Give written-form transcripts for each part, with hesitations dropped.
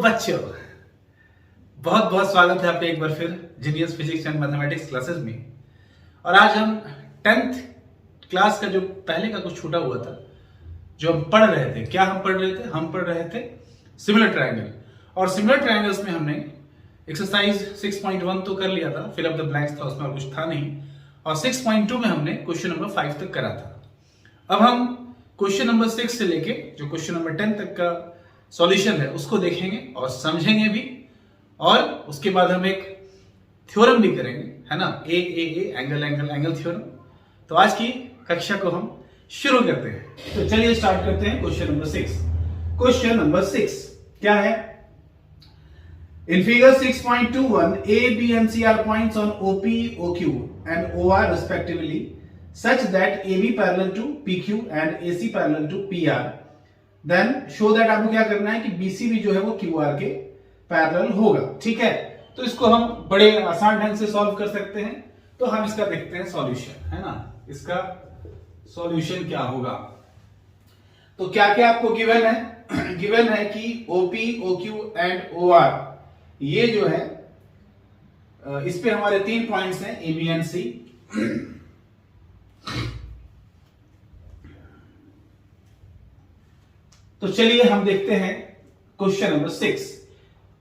बच्चों, बहुत बहुत स्वागत है आपका एक बार फिर genius physics and mathematics classes में। और आज हम 10th क्लास का जो पहले का कुछ छूटा हुआ था, जो हम पढ़ रहे थे। क्या हम पढ़ रहे थे? हम पढ़ रहे थे सिमिलर ट्रायंगल। और सिमिलर ट्रायंगल्स में हमने एक्सरसाइज 6.1 तो कर लिया था, फिल अप द ब्लैंक्स था, उसमें और कुछ था नहीं। और 6.2 में हमने क्वेश्चन नंबर 5 तक करा था। अब हम क्वेश्चन नंबर 6 से लेके जो क्वेश्चन नंबर 10 तक का सॉल्यूशन है उसको देखेंगे और समझेंगे भी, और उसके बाद हम एक थ्योरम भी करेंगे, है ना, A angle angle angle theorem. तो आज की कक्षा को हम शुरू करते हैं। तो चलिए स्टार्ट करते हैं क्वेश्चन नंबर 6। क्वेश्चन नंबर 6 क्या है? In figure 6.21, A, B and C are points on OP, OQ and OR respectively, such that AB parallel to PQ and AC parallel to PR. Then show that आपको क्या करना है कि BC भी जो है वो QR के पैरेलल होगा। ठीक है, तो इसको हम बड़े आसान ढंग से सॉल्व कर सकते हैं। तो हम इसका देखते हैं सॉल्यूशन, है ना। इसका सॉल्यूशन क्या होगा? तो क्या क्या आपको गिवन है? गिवन है कि OP, OQ एंड OR ये जो है इस पे हमारे 3 पॉइंट्स हैं, ए बी एंड सी। तो चलिए हम देखते हैं क्वेश्चन नंबर 6।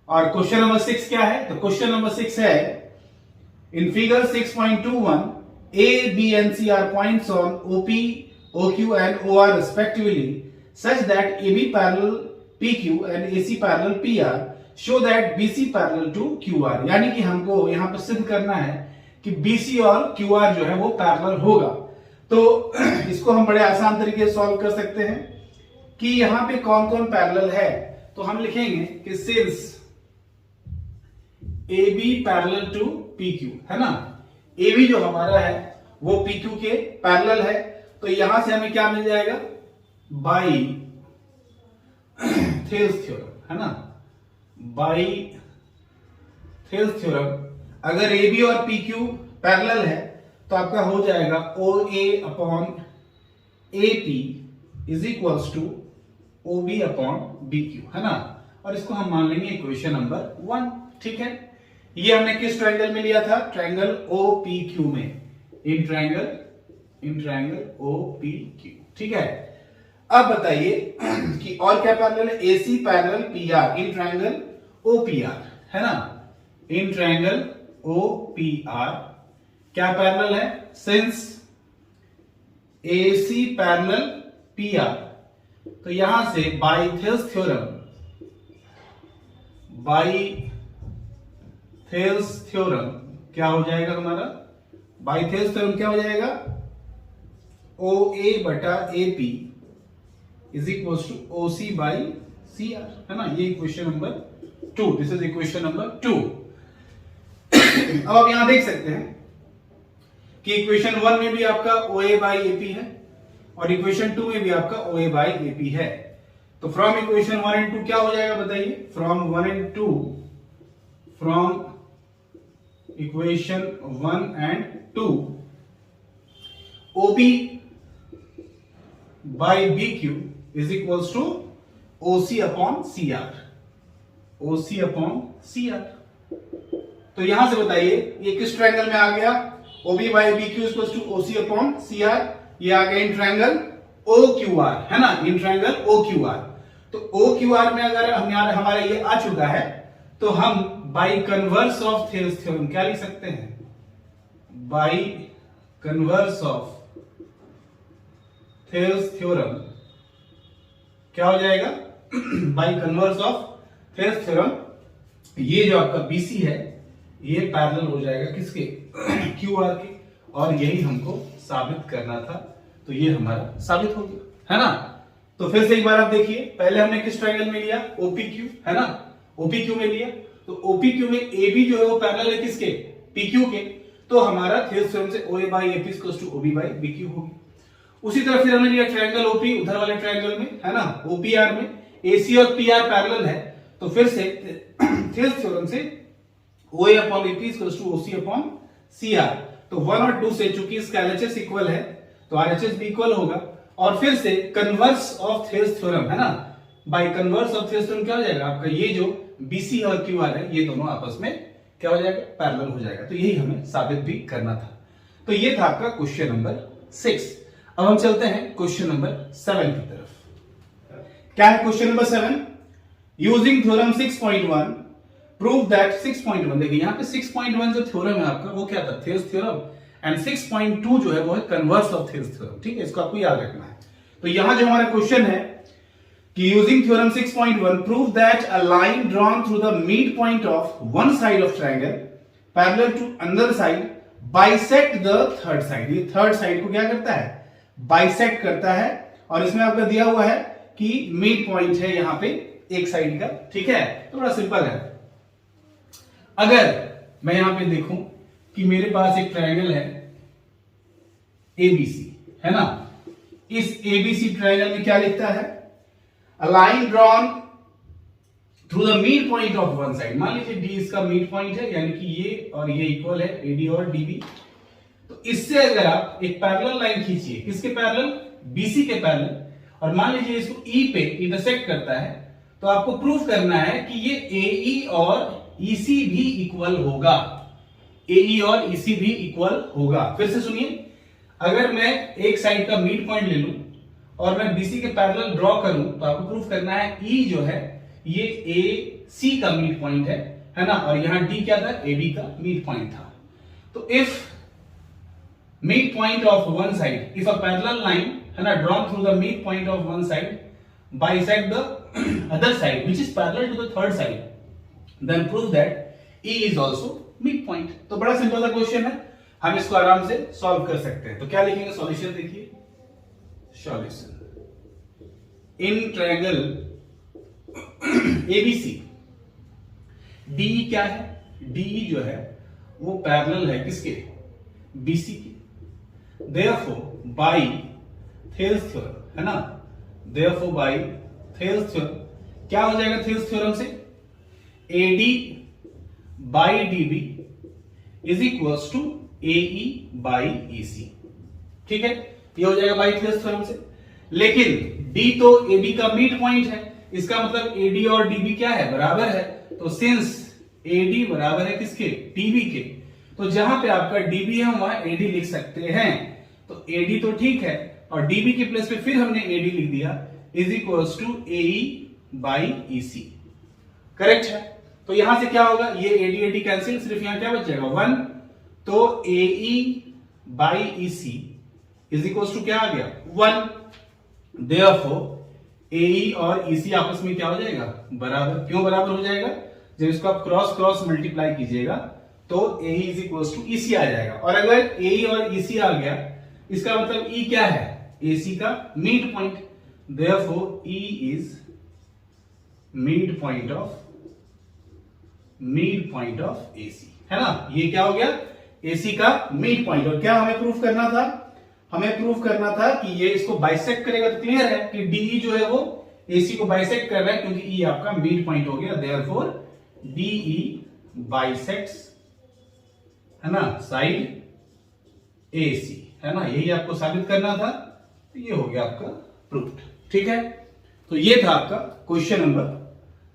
और क्वेश्चन नंबर 6 क्या है? तो क्वेश्चन नंबर 6 है, in figure 6.21 A B and C are points on OP, OQ and OR respectively such that A B parallel PQ and A C parallel PR, show that BC parallel to QR। यानी कि हमको यहां पर सिद्ध करना है कि BC और QR जो है वो पैरेलल होगा। तो इसको हम बड़े आसान तरीके से सॉल्व कर सकते हैं कि यहां पे कौन कौन पैरेलल है। तो हम लिखेंगे कि since AB parallel to PQ, है ना, AB जो हमारा है वो PQ के पैरेलल है। तो यहां से हमें क्या मिल जाएगा? बाई थेल्स थ्योरम, है ना, बाई थेल्स थ्योरम। अगर AB और PQ पैरेलल है तो आपका हो जाएगा OA upon AP is equals to OB upon BQ, है ना। और इसको हम मान लेंगे इक्वेशन नंबर 1। ठीक है, ये हमने किस ट्रायंगल में लिया था? ट्रायंगल OPQ में। In triangle OPQ। ठीक है, अब बताइए कि और क्या पैरेलल है? AC parallel PR in triangle OPR, है ना। इन ट्रायंगल OPR क्या पैरेलल है? सिंस AC पैरेलल PR, तो यहां से बाई थेल्स थ्योरम क्या हो जाएगा हमारा? बाई थेल्स थ्योरम क्या हो जाएगा? OA बटा AP is equal to OC by CR, है ना। ये equation number 2, this is equation number 2। अब आप यहां देख सकते हैं कि इक्वेशन 1 में भी आपका OA बाई AP है और इक्वेशन 2 में भी आपका OA बाई AP है। तो फ्रॉम इक्वेशन 1 एंड 2 क्या हो जाएगा बताइए? From equation 1 and 2 OP by BQ is equals to OC upon CR। OC upon CR। तो यहां से बताइए ये किस ट्रायंगल में आ गया? OB by BQ equals to OC upon CR। ये आ गया इन ट्रायंगल OQR, है ना, इन ट्रायंगल OQR। तो OQR में अगर हमारा ये आ चुका है तो हम by converse of Thales theorem क्या लिख सकते हैं? By converse of Thales theorem क्या हो जाएगा? By converse of Thales theorem ये जो आपका BC है ये पैरेलल हो जाएगा किसके? QR के। और यही हमको साबित करना था, तो ये हमारा साबित हो गया, है ना। तो फिर से एक बार आप देखिए, पहले हमने किस ट्रायंगल में लिया? OPQ, है ना, OPQ में लिया। तो OPQ में AB जो है वो पैरेलल है किसके? PQ के। तो हमारा थेल्स थ्योरम से OA by AP equals to OB by BQ होगी। उसी तरह फिर हमने लिया ट्रायंगल OP, उधर वाले ट्रायंगल में, है ना, OPR में AC और PR पैरेलल है। तो फिर से थेल्स थ्योरम से OA upon AP equals to OC upon CR। तो 1 और 2 से चूंकि इसका LHS इक्वल है तो RHS भी इक्वल होगा। और फिर से कन्वर्स ऑफ थेल्स थ्योरम, है ना, बाय कन्वर्स ऑफ थियरम क्या हो जाएगा आपका, ये जो BC और QR है ये दोनों आपस में क्या हो जाएगा, पैरेलल हो जाएगा। तो यही हमें साबित भी करना था। तो ये था आपका क्वेश्चन नंबर 6। अब हम चलते हैं क्वेश्चन नंबर 7 की तरफ। क्या है question number 7? Using theorem 6.1 prove that 6.1, देखिए यहाँ पे 6.1 जो थ्योरम है आपका वो क्या था, थियरम थ्योरम, एंड 6.2 जो है वो है कन्वर्स ऑफ थियरम थ्योरम। ठीक है, इसको आपको याद रखना है। तो यहां जो हमारा क्वेश्चन है कि using theorem 6.1 prove that a line drawn through the mid point of one side of triangle parallel to another side bisect the third side. ये थर्ड साइड को क्या करता है, बाइसेक्ट करता है। और इसमें आपका दिया हुआ है कि मिड पॉइंट है यहां पे एक साइड का। ठीक है, तो बड़ा सिंपल है। अगर मैं यहां पे देखूं कि मेरे पास एक ट्रायंगल है ABC, है ना, इस ABC ट्रायंगल में क्या लिखता है, अ line drawn through the mid point of one side. मान लीजिए D इसका मिड पॉइंट है, यानी कि ये और ये इक्वल है, AD और DB। तो इससे अगर आप एक पैरेलल लाइन खींचिए, किसके पैरेलल, BC के पैरेलल, और मान लीजिए इसको E पे इंटरसेक्ट करता है, तो आपको प्रूफ करना है कि ये AE और EC भी इक्वल होगा। AE और EC भी इक्वल होगा। फिर से सुनिए, अगर मैं एक साइड का मिड पॉइंट ले लूं और मैं BC के पैरेलल ड्रॉ करूं, तो आपको प्रूफ करना है E जो है ये AC का मिड पॉइंट है ना, और यहां D क्या था, AB का मिड पॉइंट था। तो if mid point of one side, if a parallel line, है ना, drawn through the mid point of one side bisect the other side which is parallel to the third side, then prove that E is also mid point. तो बड़ा simple सा question है, हम इसको आराम से सॉल्व कर सकते हैं। तो क्या लिखेंगे, सॉल्यूशन देखिए, solution in triangle ABC DE क्या है, DE जो है वो पैरेलल है किसके, BC के। देयरफॉर बाय थेल्स थ्योरम, है ना, देयरफॉर बाय थेल्स थ्योरम क्या हो जाएगा, थेल्स थ्योरम से AD by DB is equals to AE by EC। ठीक है, ये हो जाएगा बाई थेल्स थ्योरम से। लेकिन D तो AB का मिड पॉइंट है, इसका मतलब AD और DB क्या है, बराबर है। तो सिंस AD बराबर है किसके, DB के, तो जहां पे आपका DB है हम वहां AD लिख सकते हैं। तो AD तो ठीक है, और DB के प्लेस पे फिर हमने AD लिख दिया, is equals to AE by EC। Correct है। तो यहां से क्या होगा, ये AD कैंसिल, सिर्फ यहां क्या बचेगा, 1। तो AE by EC is equals to क्या आ गया, 1। देयरफॉर AE और EC आपस में क्या हो जाएगा, बराबर। क्यों बराबर हो जाएगा, जब इसको आप क्रॉस क्रॉस मल्टीप्लाई कीजिएगा तो AE is equals to EC आ जाएगा। और अगर AE और EC आ गया, इसका मतलब E क्या है, AC का mid point. Therefore E is mid point of AC, है ना, ये क्या हो गया, AC का मिड पॉइंट। और क्या हमें प्रूफ करना था, हमें प्रूफ करना था कि ये इसको बाइसेक्ट करेगा। तो क्लियर है कि DE जो है वो AC को बाइसेक्ट कर रहा है, क्योंकि E आपका मिड पॉइंट हो गया। देयरफॉर DE बाइसेक्ट्स, है ना, साइड AC, है ना, यही आपको साबित करना था। तो ये हो गया आपका प्रूफ। ठीक है, तो ये था आपका क्वेश्चन नंबर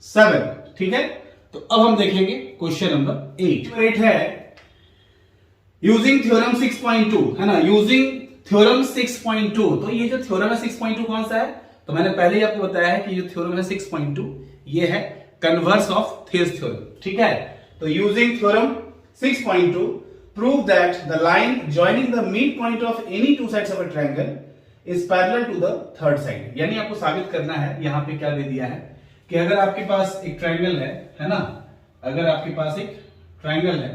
7। ठीक है, तो अब हम देखेंगे क्वेश्चन नंबर 8 है यूजिंग थ्योरम 6.2, है ना, यूजिंग थ्योरम 6.2। तो ये जो थ्योरम है 6.2 कौन सा है, तो मैंने पहले ही आपको बताया है कि जो थ्योरम है 6.2 ये है कन्वर्स ऑफ थियरम थ्योरम। ठीक है, तो using theorem 6.2 prove that the line joining the mid point of any two sides of a triangle is parallel to the third side. यानी आपको साबित करना है, यहां पे क्या दे दिया है कि अगर आपके पास एक ट्रायंगल है ना, अगर आपके पास एक ट्रायंगल है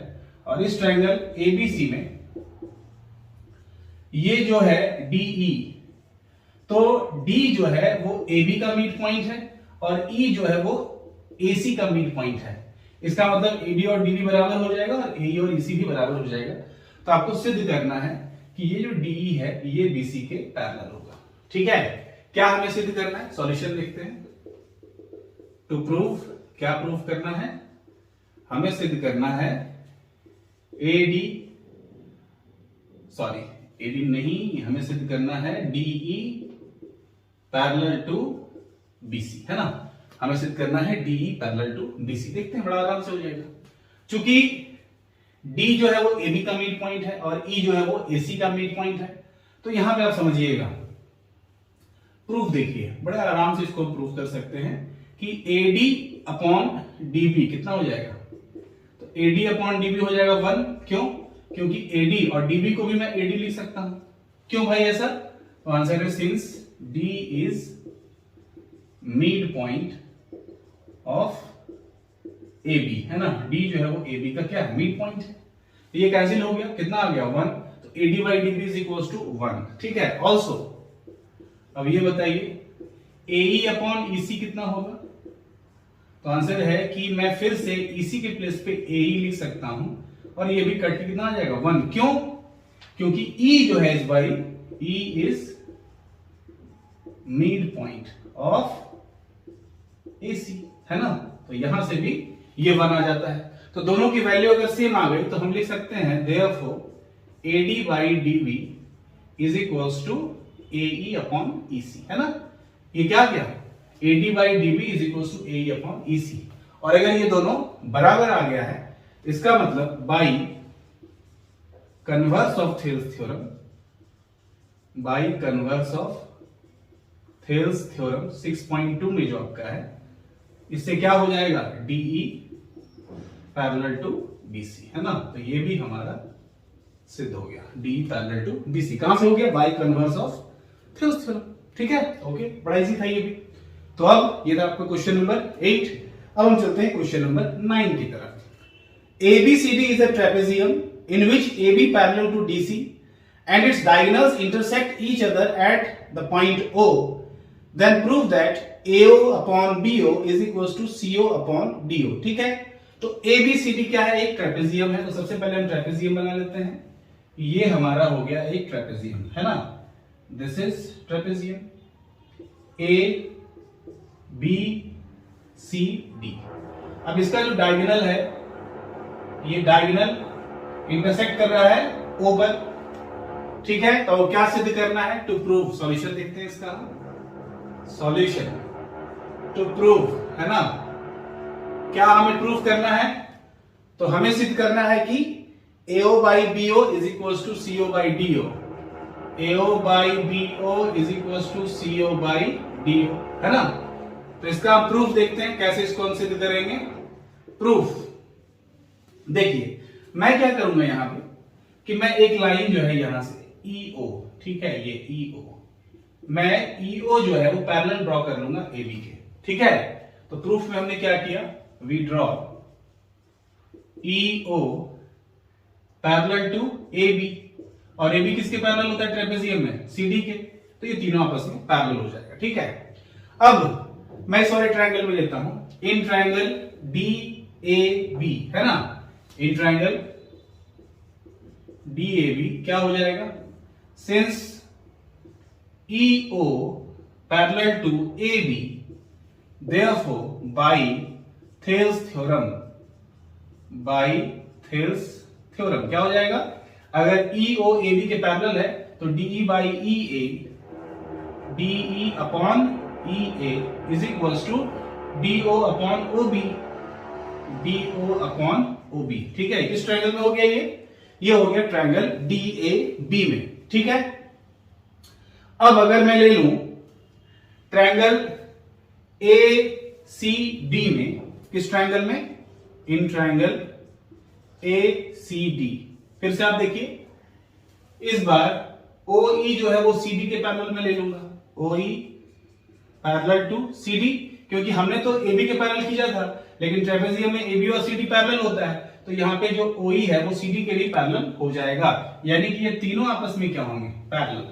और इस ट्रायंगल ABC में ये जो है DE, तो D जो है वो AB का मिड पॉइंट है और E जो है वो AC का मिड पॉइंट है। इसका मतलब AD और DB बराबर हो जाएगा और AE और EC भी बराबर हो जाएगा। तो आपको सिद्ध करना है कि ये जो DE है ये BC के पैरेलल होगा। ठीक है, क्या हमें सिद्ध करना है, सॉल्यूशन देखते हैं। टू प्रूव, क्या प्रूव करना है, हमें सिद्ध करना है AD नहीं, हमें सिद्ध करना है DE पैरेलल टू BC, है ना। हमें सिद्ध करना है DE पैरेलल टू BC। देखते हैं, बड़ा आराम से हो जाएगा। चूंकि D जो है वो AB का मिड पॉइंट है और E जो है वो AC का मिड पॉइंट है, तो यहां पे आप समझिएगा, प्रूफ देखिए, बड़े आराम से इसको प्रूफ कर सकते हैं कि AD अपॉन DB कितना हो जाएगा। तो AD अपॉन DB हो जाएगा 1। क्यों? क्योंकि AD और DB को भी मैं AD लिख सकता हूं। क्यों भाई ऐसा? तो आंसर है since D is mid point of AB, है ना। D जो है वो AB का क्या है, मिड पॉइंट है। तो ये कैंसिल हो गया, कितना आ गया 1। तो AD by DB is equal to 1, ठीक है। ऑल्सो अब ये बताइए AE अपॉन EC कितना होगा। तो आंसर है कि मैं फिर से EC के प्लेस पे AE लिख सकता हूं और ये भी कट के कितना आ जाएगा 1। क्यों? क्योंकि E जो है इस बारी E is mid point of AC, है ना। तो यहां से भी ये 1 आ जाता है। तो दोनों की वैल्यू अगर सेम आ गई तो हम लिख सकते हैं therefore AD by DB is equals to AE upon EC, है ना। ये क्या गया, AD by DB is equals to AE upon EC। और अगर ये दोनों बराबर आ गया है, इसका मतलब by converse of Thales theorem, by converse of Thales theorem 6.2 में जो आपका है, इससे क्या हो जाएगा DE पैरेलल टू BC, है ना। तो ये भी हमारा सिद्ध हो गया, DE पैरेलल टू BC। कहां से हो गया, by converse of Thales theorem, ठीक है। ओके, बड़ा इजी था ये भी। तो अब ये था आपका क्वेश्चन नंबर 8। अब हम चलते हैं क्वेश्चन नंबर 9 की तरफ। ABCD is a trapezium in which AB parallel to DC and its diagonals intersect each other at the point O. Then prove that AO upon BO is equals to CO upon DO, ठीक है। तो ABCD क्या है, एक trapezium है। तो सबसे पहले हम ट्रेपेजियम बना लेते हैं। ये हमारा हो गया एक ट्रेपेजियम, है ना। This is trapezium A B C D। अब इसका जो डायगोनल है, ये डायगोनल इंटरसेक्ट कर रहा है O पर, ठीक है। तो क्या सिद्ध करना है, टू प्रूव। सॉल्यूशन देखते हैं इसका, सॉल्यूशन टू प्रूव, है ना। क्या हमें प्रूव करना है, तो हमें सिद्ध करना है कि AO by BO is equal to CO by DO, AO by BO is equal to CO by DO, है ना। तो इसका हम प्रूफ देखते हैं, कैसे इसको हम सिद्ध करेंगे। प्रूफ देखिए, मैं क्या करूंगा यहां पे कि मैं एक लाइन जो है यहां से EO, ठीक है, ये EO, मैं EO जो है वो पैरेलल ड्रॉ कर लूंगा AB के, ठीक है। तो प्रूफ में हमने क्या किया, we draw EO parallel to AB, और AB किसके पैरेलल होता है, ट्रेपेजियम में CD के। तो ये तीनों आपस में पैरेलल हो जाएगा, ठीक है। अब मैं इस वाले ट्रायंगल में लेता हूं, इन ट्रायंगल DAB, है ना। इन ट्रायंगल DAB क्या हो जाएगा, since EO parallel to AB, therefore by Thales theorem, by Thales theorem क्या हो जाएगा, अगर EO AB के पैरेलल है तो DE by EA, DE upon EA is equals to DO upon OB, DO upon OB, ठीक है। किस ट्रायंगल में हो गया ये हो गया ट्रायंगल DAB में, ठीक है। अब अगर मैं ले लूं ट्रायंगल ACD में, किस ट्रायंगल में, इन ट्रायंगल ACD, फिर से आप देखिए, इस बार OE जो है वो CD के पैरेलल में ले लूंगा, OE पैरेलल टू CD, क्योंकि हमने तो AB के पैरेलल खींचा था, लेकिन ट्रेपेजियम में AB और CD पैरेलल होता है, तो यहाँ पे जो OE है वो CD के लिए पैरेलल हो जाएगा, यानी कि ये तीनों आपस में क्या होंगे, पैरेलल।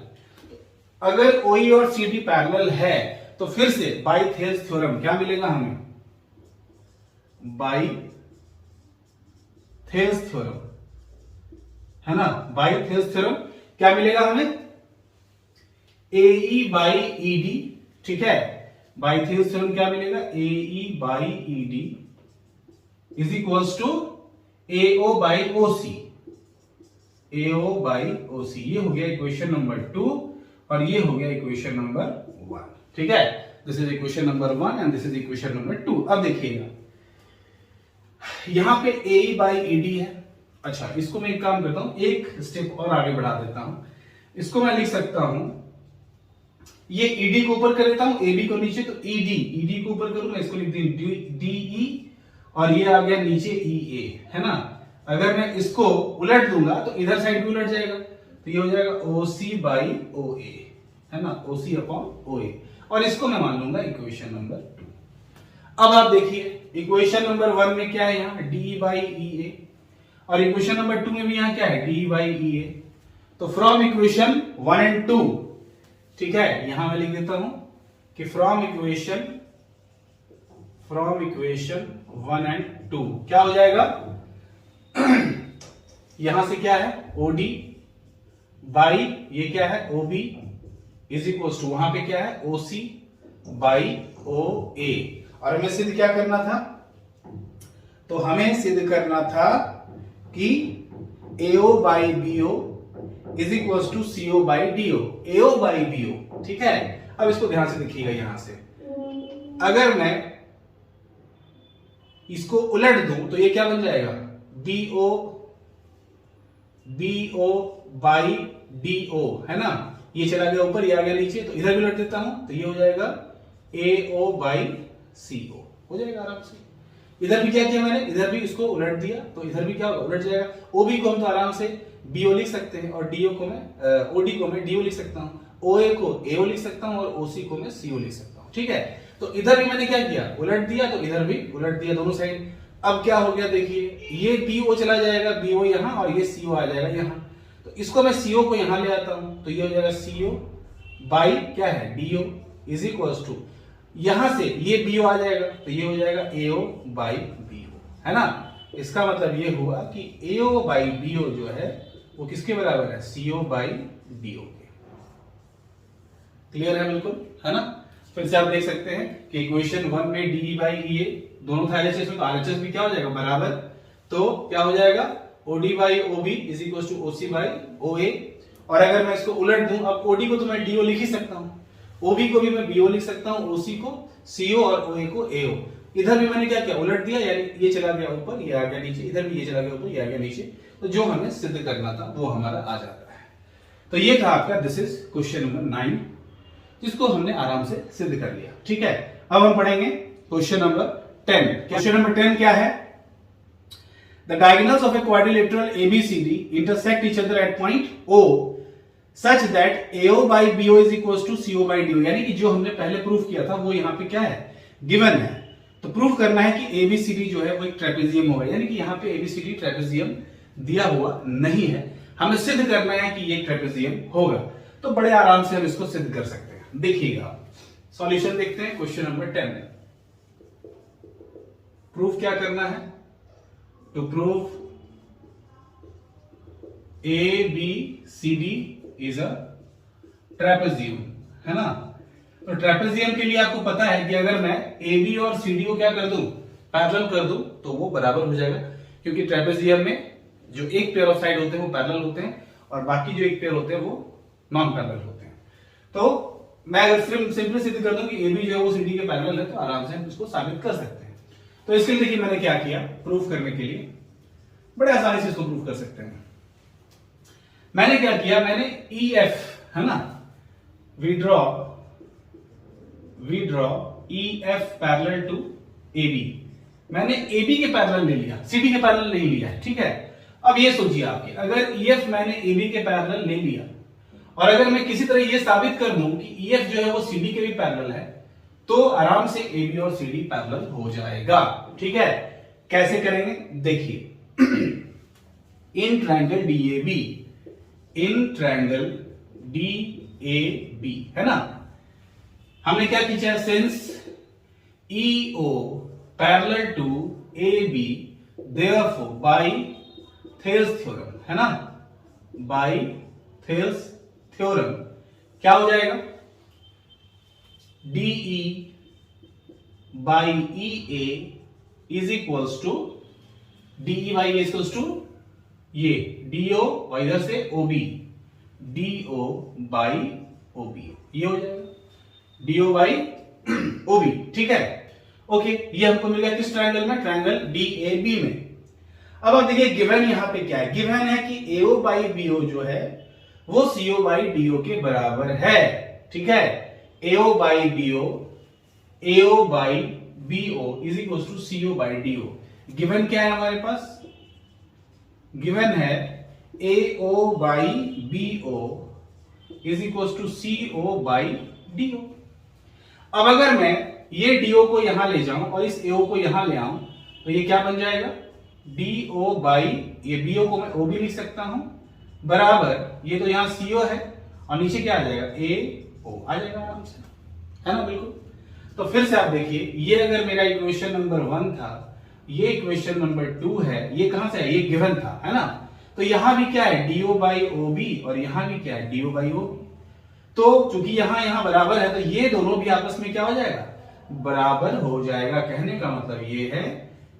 अगर OE और CD पैरेलल है तो फिर से बाई थेल्स थ्योरम क्या मिलेगा हमें, बाई थेल्स थ्योरम, है ना। बाई थेल्स थ्योरम क्या मिलेगा हमें, AE बाई ED, ठीक है। बाई थेल्स थ्योरम क्या मिलेगा, AE by ED is equals to AO by OC, AO by OC। ये हो गया इक्वेशन नंबर 2 और ये हो गया इक्वेशन नंबर 1, ठीक है। This is equation number 1 and this is equation number 2। अब देखिएगा यहां पे ए बाई ए डी है। अच्छा, इसको मैं एक काम करता हूं, एक स्टेप और आगे बढ़ा देता हूं। इसको मैं लिख सकता हूं, ये ईडी को ऊपर कर देता हूं, ए बी को नीचे, तो ईडी को ऊपर करूं मैं, इसको लिख दी डीई और ये आ गया नीचे ई ए, है ना। अगर मैं इसको उलट दूंगा तो इधर साइड भी उलट जाएगा, तो ये हो जाएगा ओसी बाई ओ ए, है ना, ओसी अपॉन ओ ए, और इसको मैं मान लूंगा इक्वेशन नंबर 2। अब आप देखिए इक्वेशन नंबर 1 में क्या है, यहां डी बाई ई ए, और इक्वेशन नंबर 2 में भी यहां क्या है, डी बाई ई ए। तो फ्रॉम इक्वेशन 1 एंड 2, ठीक है, यहां मैं लिख देता हूं कि फ्रॉम इक्वेशन 1 एंड 2 क्या हो जाएगा, यहां से क्या है ओडी बाई ये क्या है ओबी इज इक्वल टू वहां पे क्या है ओसी बाई ओ ए। और हमें सिद्ध क्या करना था, तो हमें सिद्ध करना था कि AO by BO is equal to CO by DO, AO by BO, ठीक है। अब इसको ध्यान से देखिएगा, यहां से अगर मैं इसको उलट दूं तो ये क्या बन जाएगा, बीओ बाई डीओ, है ना, ये चला गया ऊपर, ये आ गया नीचे, तो इधर भी उलट देता हूं तो ये हो जाएगा एओ बाई सीओ, हो जाएगा आराम से। इधर भी क्या किया मैंने, इधर भी इसको उलट दिया तो इधर भी क्या होगा, उलट जाएगा। ओबी को हम तो आराम से बीओ लिख सकते हैं, और डीओ को मैं ओडी को मैं डीओ लिख सकता हूं, ओए को एओ लिख सकता हूं, और ओसी को मैं सीओ लिख सकता हूं, ठीक है। तो इधर भी मैंने क्या किया, उलट दिया, तो इधर भी उलट दिया दोनों साइड। अब क्या हो गया देखिए, ये बीओ चला जाएगा, बीओ यहां, और ये सीओ आ जाएगा यहां, तो इसको मैं सीओ को यहां ले आता हूं, तो ये हो जाएगा सीओ बाई क्या है डीओ इज इक्वल टू, यहां से ये बीओ आ जाएगा, तो ये हो जाएगा एओ बाई बीओ, है ना। इसका मतलब ये हुआ कि एओ बाई बीओ जो है वो किसके बराबर है, सीओ बाई डीओ के। क्लियर है बिल्कुल, है ना। फिर से आप देख सकते हैं कि इक्वेशन 1 में डी बाई ई ए दोनों था एलएचएस में, तो आरएचएस भी क्या हो जाएगा बराबर, तो क्या हो जाएगा OD by OB is equal to OC by OA. और अगर मैं इसको उलट दूं, अब ओडी को तो मैं डीओ लिख ही सकता हूं, ओबी को भी मैं बीओ लिख सकता हूं, ओसी को सीओ और ओए को एओ। इधर भी मैंने क्या किया, उलट दिया, यानी ये चला गया ऊपर, ये आ गया नीचे, इधर भी ये चला गया ऊपर, ये आ गया नीचे, तो जो हमें सिद्ध करना था वो हमारा आ जाता है। तो ये था आपका, दिस इज क्वेश्चन नंबर 9, जिसको हमने आराम से सिद्ध कर लिया, ठीक है। अब हम पढ़ेंगे क्वेश्चन नंबर 10। क्वेश्चन नंबर 10 क्या है, the diagonals of a quadrilateral ABCD intersect each other at point O such that AO by BO is equals to CO by DO, यानी कि जो हमने पहले प्रूफ किया था वो यहाँ पे क्या है, गिवन है। तो प्रूफ करना है कि ABCD जो है वो एक ट्रेपेजियम होगा, यानी कि यहाँ पे ABCD ट्रेपेजियम दिया हुआ नहीं है, हमें सिद्ध करना है कि ये ट्रेपेजियम होगा। तो बड़े आराम से हम इसको सिद्ध कर सकते हैं। देखिएगा सॉल्यूशन देखते हैं क्वेश्चन नंबर 10 में। प्रूफ क्या करना है, to prove ABCD is a trapezium, है ना। तो ट्रेपेजियम के लिए आपको पता है कि अगर मैं AB और CD को क्या कर दूं, पैरेलल कर दूं, तो वो बराबर हो जाएगा, क्योंकि ट्रेपेजियम में जो एक पेयर ऑफ साइड होते हैं वो पैरेलल होते हैं, और बाकी जो एक पेयर होते हैं वो नॉन पैरेलल होते हैं। तो मैं अगर सिंपली सिद्ध कर दूं कि AB जो है वो CD के पैरेलल है, तो आराम से हम इसको साबित कर सकते हैं। तो इसके लिए देखिए मैंने क्या किया, प्रूफ करने के लिए बड़े आसानी से इसको प्रूफ कर सकते हैं। मैंने क्या किया, मैंने EF, है ना, we draw EF parallel to AB, मैंने AB के पैरेलल ले लिया, CD के पैरेलल नहीं लिया, ठीक है। अब ये सोचिए आपके, अगर EF मैंने AB के पैरेलल ले लिया, और अगर मैं किसी तरह ये साबित कर दूं कि EF जो है वो CD के भी पैरेलल है, तो आराम से AB और CD पैरेलल हो जाएगा, ठीक है। कैसे करेंगे देखिए, in triangle DAB, in triangle DAB, है ना, हमने क्या खींचा, since EO parallel to AB therefore by Thales theorem, है ना, बाय थेल्स थ्योरम क्या हो जाएगा, DE by EA is equals to DE by A equals to ये DO और इधर से OB, DO बाई OB, ये हो जाएगा DO बाई ओबी, ठीक है। ओके, ये हमको मिल गया किस ट्रायंगल में? ट्रायंगल डीएबी में। अब आप देखिए गिवन यहां पे क्या है, गिवन है कि एओ बाई बीओ जो है वो सीओ बाई डीओ के बराबर है, ठीक है। AO by BO is equal to CO by DO. Given क्या है हमारे पास? गिवन है AO by BO is equal to CO by DO. अब अगर मैं ये डीओ को यहां ले जाऊं और इस एओ को यहां ले आऊं तो ये क्या बन जाएगा? डीओ बाई, ये बीओ को मैं ओ भी लिख सकता हूं, बराबर ये तो यहां सीओ है और नीचे क्या आ जाएगा? ए ओ आ जाएगा आराम से, है ना? बिल्कुल। तो फिर से आप देखिए, ये अगर मेरा इक्वेशन नंबर 1 था, ये इक्वेशन नंबर 2 है, ये कहां से है? ये गिवन था, है ना? तो यहां भी क्या है? डीओ बाई ओ बी, और यहां भी क्या है? DO by O B. तो चूंकि यहां बराबर है तो ये दोनों भी आपस में क्या हो जाएगा? बराबर हो जाएगा। कहने का मतलब ये है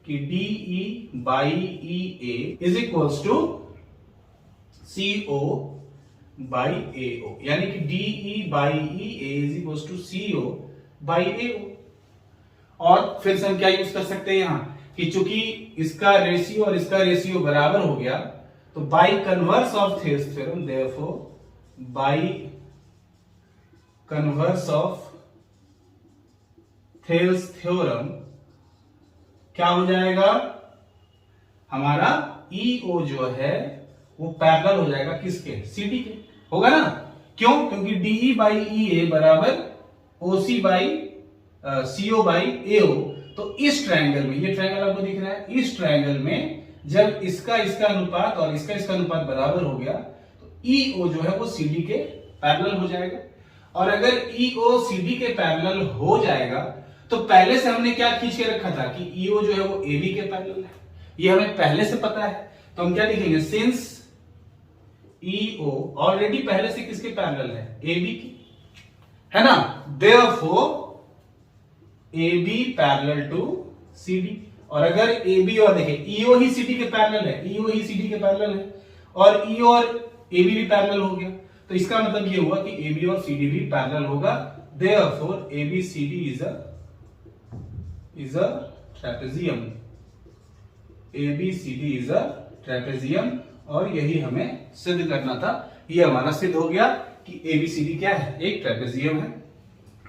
कि DE by E A is equals to CO by A O, यानी कि DE by E A is equals to CO by A O. और फिर से हम क्या यूज कर सकते हैं यहां कि चूंकि इसका रेशियो और इसका रेशियो बराबर हो गया तो by converse of Thales theorem, therefore by converse of Thales theorem क्या हो जाएगा? हमारा ईओ जो है वो पैरेलल हो जाएगा किसके? सीडी के, होगा ना? क्यों? क्योंकि डीई बाई ई ए बराबर ओसी बाई सीओ बाई एओ। तो इस ट्रायंगल में, ये ट्रायंगल आपको दिख रहा है, इस ट्रायंगल में जब इसका अनुपात और इसका अनुपात बराबर हो गया तो ईओ जो है वो सीडी के पैरेलल हो जाएगा। और अगर ईओ सीडी के पैरेलल हो जाएगा तो पहले से हमने क्या खींच के रखा था कि ईओ जो है वो एबी के पैरेलल है, ये हमें पहले से पता है। तो हम क्या लिखेंगे? सिंस ईओ ऑलरेडी पहले से किसके पैरेलल है? एबी की, है ना? Therefore AB parallel to CD। और अगर AB और देखिए EO ही CD के पैरेलल है, EO ही CD के पैरेलल है, और EO और AB भी पैरेलल हो गया, तो इसका मतलब ये हुआ कि AB और CD भी पैरेलल होगा। Therefore ABCD is a trapezium. ABCD is a trapezium, और यही हमें सिद्ध करना था। ये हमारा सिद्ध हो गया कि ABCD क्या है? एक ट्रेपेजियम है।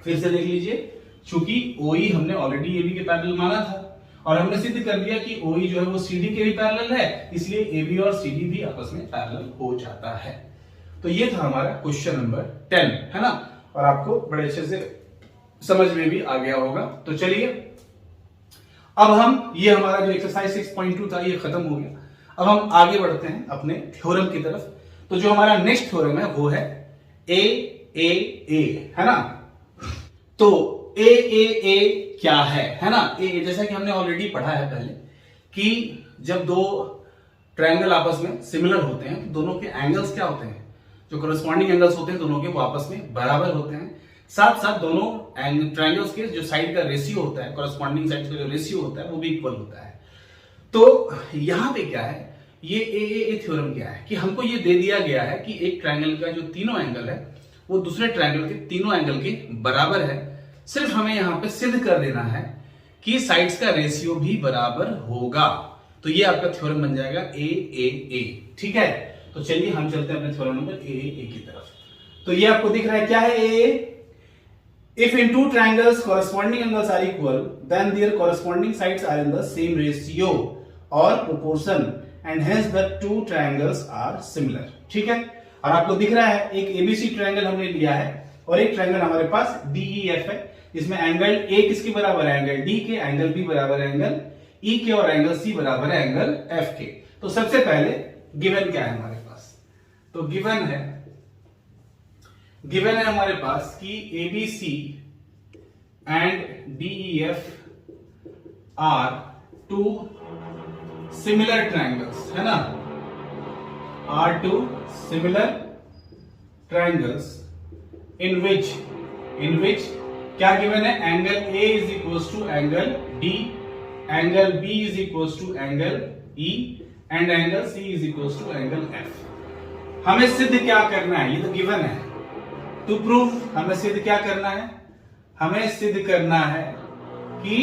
फिर से देख लीजिए, चूंकि OE हमने ऑलरेडी AB के पैरेलल माना था और हमने सिद्ध कर दिया कि OE जो है वो CD के भी पैरेलल है, इसलिए AB और CD भी आपस में पैरेलल हो जाता है। तो ये था हमारा क्वेश्चन नंबर 10, है ना? और आपको बड़े अच्छे से समझ में भी आ गया होगा। तो चलिए अब हम, ये हमारा जो एक्सरसाइज 6.2 था ये खत्म हो गया। अब हम आगे बढ़ते हैं अपने थ्योरम की तरफ। तो जो हमारा नेक्स्ट थ्योरम है वो है ए, है ना? तो ए क्या है ना? ए जैसा कि हमने ऑलरेडी पढ़ा है पहले कि जब दो ट्रायंगल आपस में सिमिलर होते हैं तो दोनों के एंगल्स क्या होते हैं? जो करस्पॉन्डिंग एंगल्स होते हैं दोनों के वो आपस में बराबर होते हैं। साथ साथ दोनों ट्रायंगल्स के जो साइड का रेशियो होता है, करस्पॉन्डिंग साइड का जो रेशियो होता है वो भी इक्वल होता है। तो यहां पे क्या है, ये ए थ्योरम क्या है कि हमको ये दे दिया गया है कि एक ट्रायंगल का जो तीनों एंगल है वो दूसरे ट्रायंगल के तीनों एंगल के बराबर है। सिर्फ हमें यहां पे सिद्ध कर देना है कि साइड्स का रेशियो भी बराबर होगा। तो ये आपका थ्योरम बन जाएगा ए, ठीक है? तो चलिए हम चलते हैं अपने थ्योरम नंबर ए की तरफ। तो ये आपको दिख रहा है क्या है? ए, if in two triangles corresponding angles are equal then their corresponding sides are in the same ratio or proportion and hence the two triangles are similar। ठीक है? और आपको दिख रहा है एक एबीसी ट्रायंगल हमने लिया है और एक ट्रायंगल हमारे पास डीईएफ है। इसमें एंगल ए किसके बराबर है? एंगल डी के। एंगल बी बराबर है एंगल ई के, और एंगल सी बराबर है एंगल एफ के। तो सबसे पहले गिवन क्या है हमारे पास? तो गिवन है हमारे पास कि ABC and DEF are two similar triangles, है ना? Are two similar triangles in which क्या गिवन है? Angle A is equal to angle D, angle B is equal to angle E, and angle C is equal to angle F. हमें सिद्ध क्या करना है? ये तो गिवन है। टू प्रूव हमें सिद्ध क्या करना है? हमें सिद्ध करना है कि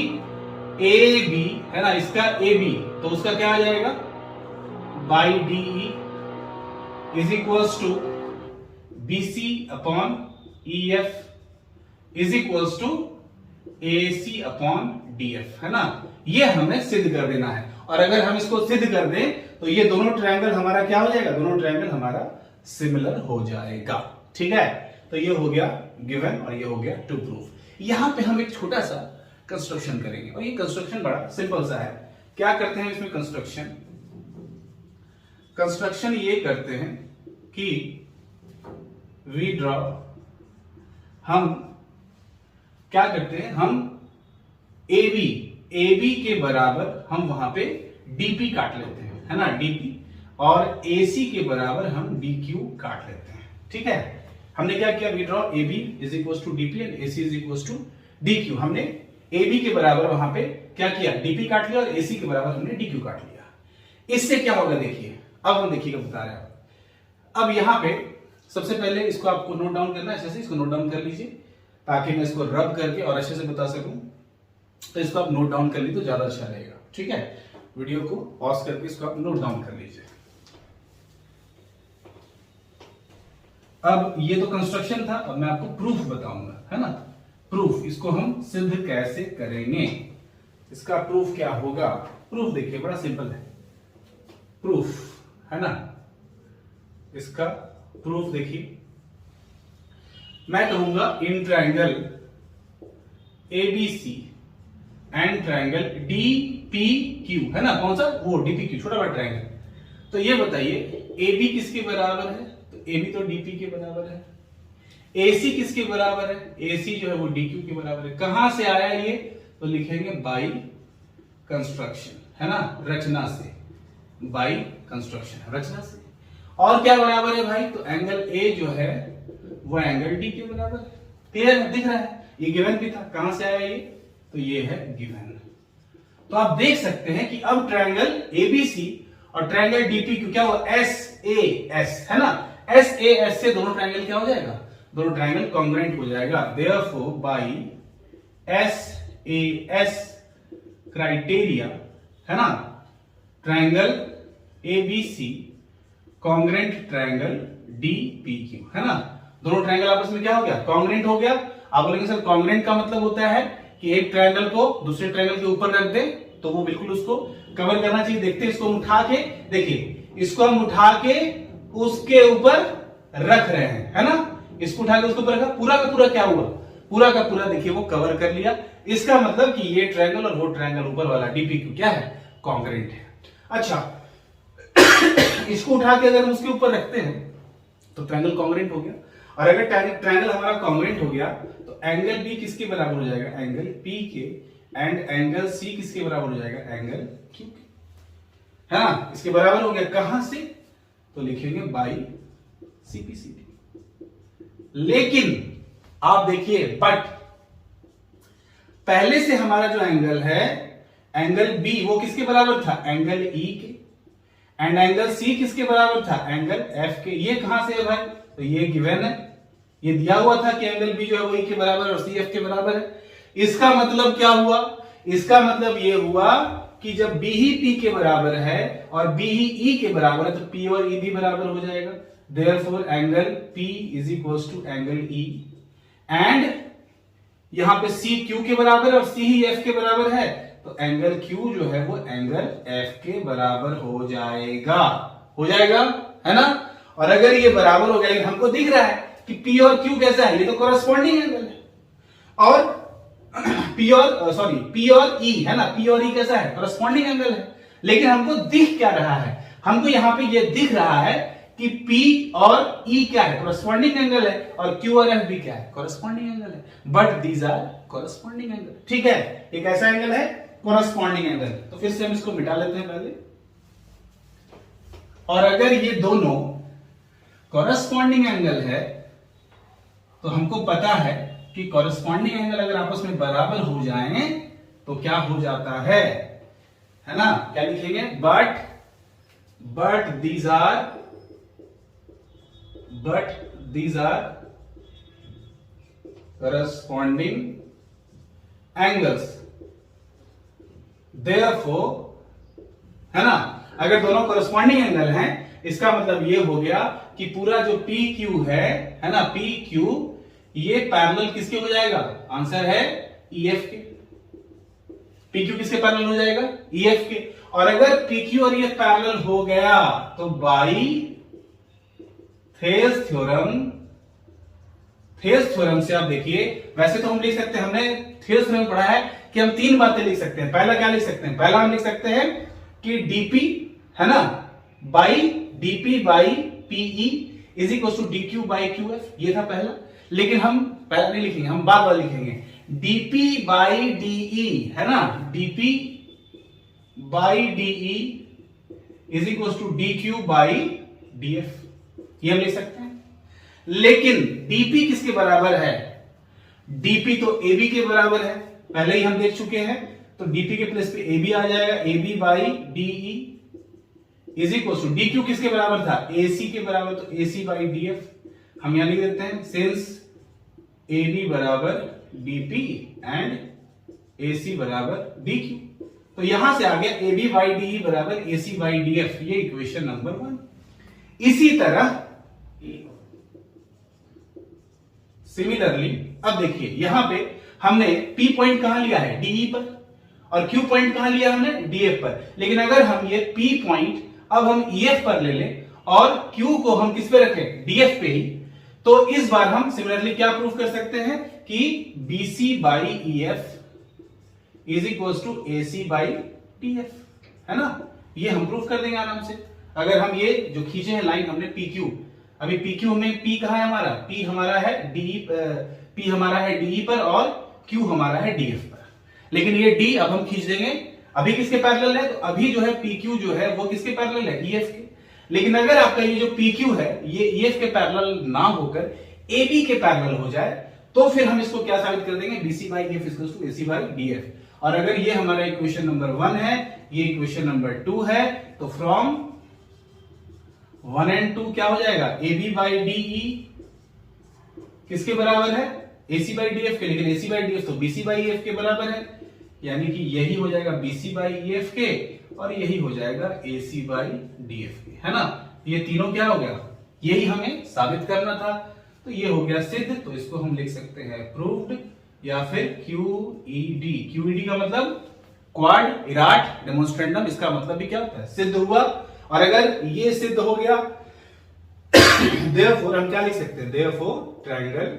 ए बी है ना, इसका ए बी तो उसका क्या आ जाएगा by D is equals to B C upon E F is equals to A C upon D F, है ना। ये हमें सिद्ध कर देना है। और अगर हम इसको सिद्ध कर दें तो ये दोनों ट्रायंगल हमारा क्या हो जाएगा, दोनों ट्रायंगल हमारा सिमिलर हो जाएगा। ठीक है, तो ये हो गया गिवन और ये हो गया टू प्रूफ। यहां पे हम एक छोटा सा कंस्ट्रक्शन करेंगे और ये कंस्ट्रक्शन बड़ा सिंपल सा है। क्या करते हैं इसमें कंस्ट्रक्शन ये करते हैं कि वी ड्रॉ, हम क्या करते हैं, हम ए बी के बराबर हम वहां पे डीपी काट लेते हैं, है ना, डीपी, और एसी के बराबर हम डीक्यू काट लेते हैं। ठीक है, हमने क्या किया, we draw A B is equal to DP and AC is equal to DQ. हमने ए बी के बराबर वहां पे क्या किया, डीपी काट लिया और एसी के बराबर हमने डीक्यू काट लिया। इससे क्या होगा देखिए, अब हम देखिएगा बता रहे हैं। अब यहां पे सबसे पहले इसको आपको नोट डाउन करना है, अच्छे से इसको नोट डाउन कर लीजिए ताकि मैं इसको रब करके और अच्छे से बता सकूं। तो इसको आप नोट डाउन कर लीजिए तो ज्यादा अच्छा रहेगा। ठीक है, वीडियो को पॉज करके इसको आप नोट डाउन कर लीजिए। अब ये तो कंस्ट्रक्शन था, अब मैं आपको प्रूफ बताऊंगा, है ना। प्रूफ, इसको हम सिद्ध कैसे करेंगे, इसका प्रूफ क्या होगा। प्रूफ देखिए बड़ा सिंपल है, प्रूफ, है ना। इसका प्रूफ देखिए, मैं कहूंगा in triangle ABC and triangle DPQ, है ना, कौन सा, वो डीपीक्यू, छोटा बड़ा ट्रायंगल। तो ये बताइए एबी किसके बराबर है, तो एबी तो डीपी के बराबर है। एसी किसके बराबर है, एसी जो है वो डीक्यू के बराबर है। कहां से आया ये, तो लिखेंगे बाई कंस्ट्रक्शन, है ना, रचना से, बाई कंस्ट्रक्शन, रचना से। और क्या बराबर है भाई, तो एंगल ए जो है वो एंगल डी के बराबर है। क्लियर दिख रहा है, ये गिवन भी था, कहां से आया ये, तो ये है गिवन। तो आप देख सकते हैं कि अब ट्रायंगल एबीसी और ट्रायंगल डीपीक्यू क्या हुआ, एस ए एस, है ना, एस ए एस से दोनों ट्रायंगल क्या हो जाएगा, दोनों ट्रायंगल कॉन्ग्रुएंट हो जाएगा। Therefore by S A S criteria, है ना, triangle ABC congruent triangle DPQ, है ना। दोनों ट्रायंगल आपस में क्या हो गया, कॉन्ग्रुएंट हो गया। आप बोलेंगे सर कॉन्ग्रुएंट का मतलब होता है कि एक ट्रायंगल को दूसरे ट्रायंगल के ऊपर रख दे तो वो बिल्कुल उसको कवर करना चाहिए। देखते हैं, इसको उठा के देखिए, इसको हम उठा के उसके ऊपर रख रहे हैं, है ना, इसको उठा के उसके ऊपर रखा, पूरा का पूरा क्या हुआ, पूरा का पूरा देखिए वो कवर कर लिया। इसका मतलब कि ये ट्रायंगल और वो ट्रायंगल ऊपर वाला डीपीक्यू क्या है, कॉन्ग्रुएंट है। अच्छा, इसको उठा के अगर हम उसके ऊपर रखते हैं तो ट्रायंगल कॉन्ग्रुएंट हो गया। और अगर ट्रायंगल हमारा कॉन्ग्रुएंट हो गया तो एंगल बी किसके बराबर हो जाएगा, एंगल पी के, एंड एंगल सी किसके बराबर हो जाएगा, एंगल क्यू के, है ना। इसके बराबर हो गया, कहां से, तो लिखेंगे बाई सीपीसीडी। लेकिन आप देखिए, बट पहले से हमारा जो एंगल है, एंगल बी वो किसके बराबर था, एंगल ई के, एंड एंगल सी किसके बराबर था, एंगल एफ के। ये कहां से है भाई, तो ये गिवन है, ये दिया हुआ था कि एंगल बी जो है वो ई के बराबर और सी एफ के बराबर है। इसका मतलब क्या हुआ, इसका मतलब ये हुआ कि जब बी ही पी के बराबर है और बी ही ई के बराबर है तो पी और ई भी बराबर हो जाएगा। Therefore angle P is equal to angle E, and यहां पे सी क्यू के बराबर है और सी ही एफ के बराबर है, तो एंगल क्यू जो है वो एंगल एफ के बराबर हो जाएगा, है ना। और अगर ये बराबर हो गया, हमको दिख रहा है कि पी और क्यू कैसा है, ये तो कॉरेस्पॉन्डिंग एंगल है, और पी और ई, है ना, पी और ई कैसा है, कॉरेस्पॉन्डिंग एंगल है। लेकिन हमको दिख क्या रहा है, हमको यहां पे ये दिख रहा है कि P और E क्या है, कॉरेस्पॉन्डिंग एंगल है, और Q और F भी क्या है, कॉरेस्पॉन्डिंग एंगल है। But these are corresponding angle, ठीक है, एक ऐसा एंगल है कॉरेस्पॉन्डिंग एंगल। तो फिर से हम इसको मिटा लेते हैं पहले। और अगर ये दोनों कॉरेस्पॉन्डिंग एंगल है तो हमको पता है कि कॉरेस्पॉन्डिंग एंगल अगर आपस में बराबर हो जाएं तो क्या हो जाता है ना, क्या लिखेंगे, but these are corresponding angles, therefore, है ना, अगर दोनों करस्पॉन्डिंग एंगल हैं, इसका मतलब ये हो गया कि पूरा जो पी क्यू है ना, पी क्यू, ये पैरेलल किसके हो जाएगा? आंसर है ईएफ के। पी क्यू किसके पैरेलल हो जाएगा? ईएफ के। और अगर पी क्यू और ईएफ पैरेलल हो गया तो बाई थेज थ्योरम से आप देखिए, वैसे तो हम लिख सकते हैं, हमने थेज थ्योरम पढ़ा है कि हम तीन बातें लिख सकते हैं। पहला क्या लिख सकते हैं? पहला हम लिख सकते हैं कि डीपी, है ना, by DP by PE is equal to D Q by Q F, ये था पहला। लेकिन हम पहला नहीं लिखेंगे, हम बाद वाला लिखेंगे, डीपी बाई डीई, है ना, DP by DE is equal to D Q by DF, ये हम लिख सकते हैं। लेकिन डीपी किसके बराबर है? डीपी तो एबी के बराबर है, पहले ही हम देख चुके हैं, तो डीपी के प्लेस पे एबी आ जाएगा, AB by DE is equal to D Q किसके बराबर था? एसी के बराबर, तो एसी बाई डीएफ हम यहां लिख देते हैं, सिंस एबी बराबर डीपी एंड एसी बराबर डी क्यू, तो यहां से आ गया एबी बाई डीई बराबर एसी बाई डीएफ, ये इक्वेशन नंबर 1। इसी तरह सिमिलरली अब देखिए, यहां पे हमने P पॉइंट कहां लिया है? डीई पर, और Q पॉइंट कहां लिया हमने? डीएफ पर। लेकिन अगर हम ये P पॉइंट अब हम EF पर ले लें और Q को हम किस पे रखें? डीएफ पे ही, तो इस बार हम सिमिलरली क्या प्रूफ कर सकते हैं कि BC by EF is equal to AC by DF, है ना, ये हम प्रूफ कर देंगे आराम से। अगर हम ये जो खींचे हैं लाइन हमने PQ, अभी PQ में P कहां है हमारा? P हमारा है DE, P हमारा है DE पर और Q हमारा है DF पर। लेकिन ये D अब हम खींच देंगे, अभी किसके पैरेलल है? तो अभी जो है PQ जो है वो किसके पैरेलल है? EF के। लेकिन अगर आपका ये जो PQ है ये EF के पैरेलल ना होकर AB के पैरेलल हो जाए, तो फिर हम इसको क्या साबित कर देंगे? BC by EF equals to AC by DF। और अगर ये हमारा इक्वेशन नंबर 1 है, ये इक्वेशन नंबर 2 है, तो फ्रॉम 1 एंड 2 क्या हो जाएगा? AB बाई DE किसके बराबर है? AC बाई DF के। लेकिन AC बाई DF तो BC बाई EF के बराबर है, यानी कि यही हो जाएगा BC बाई EF के और यही हो जाएगा AC बाई DF के, है ना। ये तीनों क्या हो गया? यही हमें साबित करना था, तो ये हो गया सिद्ध। तो इसको हम लिख सकते हैं प्रूव्ड या फिर QED। QED का मतलब क्वाड इराट डेमोन्स्ट्रेंडम, इसका मतलब भी क्या होता है? सिद्ध हुआ। और अगर ये सिद्ध हो गया देयरफॉर हम क्या लिख सकते हैं? Therefore triangle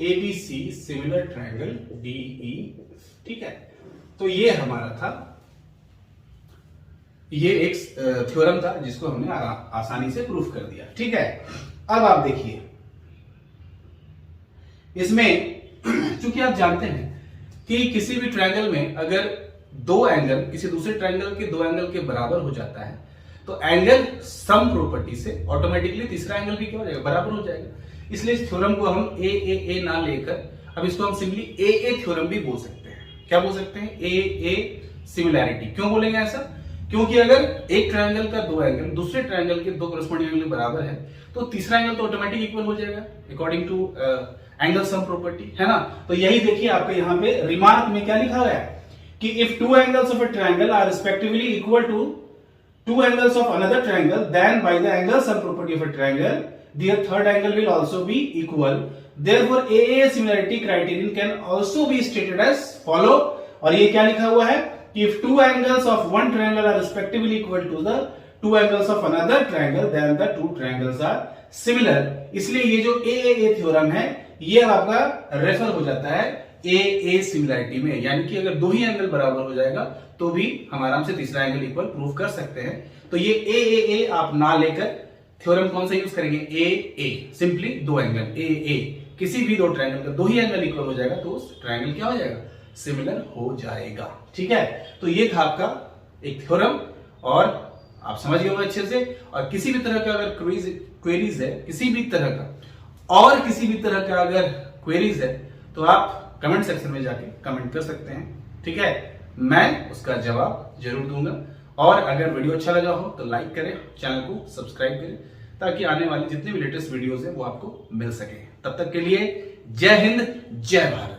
ABC similar triangle DE, ठीक है। तो ये हमारा था, ये एक थ्योरम था जिसको हमने आसानी से प्रूफ कर दिया, ठीक है। अब आप देखिए, इसमें चूंकि आप जानते हैं कि किसी भी ट्रायंगल में अगर दो एंगल किसी दूसरे ट्रायंगल के दो एंगल के बराबर हो जाता है, तो एंगल सम प्रॉपर्टी से ऑटोमेटिकली तीसरा एंगल भी क्या हो जाएगा? बराबर हो जाएगा। इसलिए इस थ्योरम को हम ए ना लेकर अब इसको हम सिंपली ए थ्योरम भी बोल सकते हैं। क्या बोल सकते हैं? A similarity. क्यों बोलेंगे ऐसा? क्योंकि अगर एक ट्रायंगल का दो एंगल दूसरे ट्रायंगल के दो करस्पॉन्डिंग एंगल बराबर है, तो तीसरा एंगल तो ऑटोमेटिक इक्वल हो जाएगा according to angle sum property, है ना। तो यही देखिए आपके यहाँ पे रिमार्क में क्या लिखा हुआ है कि if two angles of a triangle are respectively equal to two angles of another triangle, then by the angle sum property of a triangle, their third angle will also be equal. Therefore, AA similarity criterion can also be stated as follow. और ये क्या लिखा हुआ है कि if two angles of one triangle are respectively equal to the two angles of another triangle, then the two triangles are similar. इसलिए ये जो AA थ्योरम है ये अब आपका रेफर हो जाता है AA सिमिलैरिटी में, यानी कि अगर दो ही एंगल बराबर हो जाएगा तो भी हम आराम से तीसरा एंगल इक्वल प्रूव कर सकते हैं। तो ये ए आप ना लेकर थ्योरम कौन सा यूज करेंगे? ए सिंपली दो एंगल ए किसी भी दो ट्रायंगल का दो ही एंगल इक्वल हो जाएगा तो उस ट्रायंगल क्या हो जाएगा? सिमिलर हो जाएगा, ठीक है। तो ये था आपका एक थ्योरम और आप समझ गए होंगे अच्छे से। और किसी भी तरह का अगर क्वेरीज है, किसी भी तरह का और किसी भी तरह का अगर क्वेरीज है तो आप कमेंट सेक्शन में जाके कमेंट कर सकते हैं, ठीक है। मैं उसका जवाब जरूर दूंगा। और अगर वीडियो अच्छा लगा हो तो लाइक करें, चैनल को सब्सक्राइब करें, ताकि आने वाली जितनी भी लेटेस्ट वीडियोस हैं वो आपको मिल सके। तब तक के लिए जय हिंद, जय भारत।